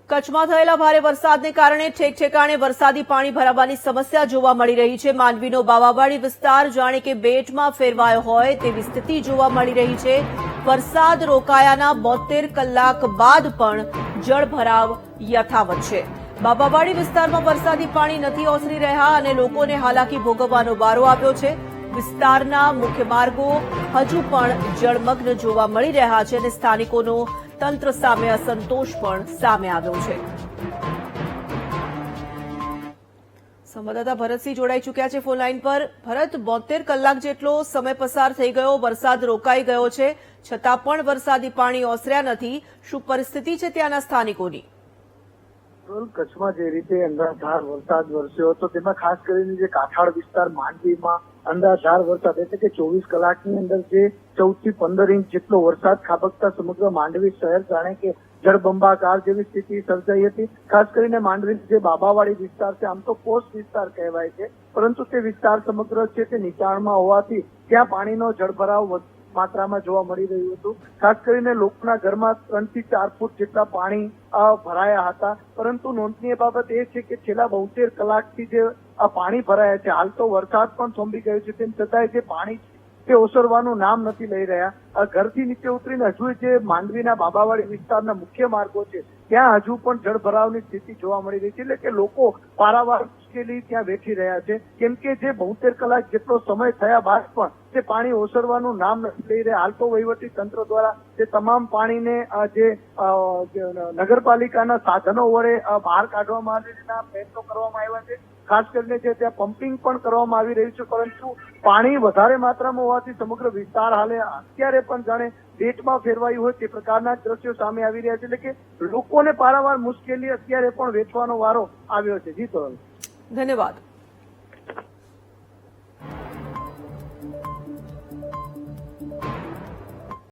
કચ્છમાં થયેલા ભારે વરસાદને કારણે ઠેકઠેકાણે વરસાદી પાણી ભરાવાની સમસ્યા જોવા મળી રહી છે। માંડવીનો બાવાવાડી વિસ્તાર જાણે કે બેટમાં ફેરવાયો હોય તેવી સ્થિતિ જોવા મળી રહી છે। વરસાદ રોકાયાના 72 કલાક બાદ પણ જળભરાવ યથાવત છે। બાવાવાડી વિસ્તારમાં વરસાદી પાણી નથી ઓસરી રહ્યા અને લોકોને હાલાકી ભોગવવાનો વારો આવ્યો છે। વિસ્તારના મુખ્ય માર્ગો હજુ પણ જળમગ્ન જોવા મળી રહ્યા છે અને સ્થાનિકોનો તંત્ર સામે અસંતોષ પણ સામે આવ્યો છે। સંવાદદાતા ભરતસિંહ જોડાઈ ચૂક્યા છે ફોન લાઈન પર। ભરત, 72 કલાક જેટલો સમય પસાર થઈ ગયો, વરસાદ રોકાઈ ગયો છે, છતાં પણ વરસાદી પાણી ઓસર્યા નથી। શું પરિસ્થિતિ છે ત્યાંના સ્થાનિકોની? કચ્છમાં જે રીતે અંધાધાર વરસાદ વરસ્યો હતો તેમાં ખાસ કરીને જે કાંઠાળ વિસ્તાર માંડવીમાં અંધાધાર વરસાદ એટલે કે 24 કલાકની અંદર જે 14 થી 15 ઇંચ જેટલો વરસાદ ખાબકતા સમગ્ર માંડવી શહેર જાણે કે જળબંબાકાર જેવી સ્થિતિ સર્જાઈ હતી। ખાસ કરીને માંડવી જે બાબાવાડી વિસ્તાર છે, આમ તો પોસ્ટ વિસ્તાર કહેવાય છે, પરંતુ તે વિસ્તાર સમગ્ર છે તે નીચાણમાં હોવાથી ત્યાં પાણીનો જળભરાવ માત્રામાં જોવા મળી રહ્યું હતું। ખાસ કરીને લોકોના ઘરમાં 3 થી 4 ફૂટ જેટલા પાણી ભરાયા હતા, પરંતુ નોંધનીય બાબત એ છે કે છેલ્લા 72 કલાકથી જે આ પાણી ભરાયા છે, હાલ તો વરસાદ પણ થોંભી ગયો છે, તેમ છતાંય જે પાણી તે ઓસરવાનું નામ નથી લઈ રહ્યા। ઘરથી નીચે ઉતરીને હજુ જે માંડવીના બાબાવાડી વિસ્તારના મુખ્ય માર્ગો છે ત્યાં હજુ પણ જળભરાવની સ્થિતિ જોવા મળી રહી છે, એટલે કે લોકો પારાવાર મુશ્કેલી ત્યાં વેઠી રહ્યા છે, કેમ કે જે 72 કલાક જેટલો સમય થયા બાદ પણ તે પાણી ઓસરવાનું નામ નથી લઈ રહ્યા। હાલ તો વહીવટી તંત્ર દ્વારા તે તમામ પાણીને જે નગરપાલિકાના સાધનો વડે બહાર કાઢવામાં આવેલા પ્રયત્નો કરવામાં આવ્યા છે। ખાસ કરીને જે ત્યાં પમ્પિંગ પણ કરવામાં આવી રહ્યું છે, પરંતુ પાણી વધારે માત્રામાં હોવાથી સમગ્ર વિસ્તાર હાલે અત્યારે પણ જાણે પેટમાં ફેરવાયું હોય તે પ્રકારના દ્રશ્યો સામે આવી રહ્યા છે, એટલે કે લોકોને પારાવાર મુશ્કેલી અત્યારે પણ વેઠવાનો વારો આવ્યો છે। જી તોરલ, ધન્યવાદ।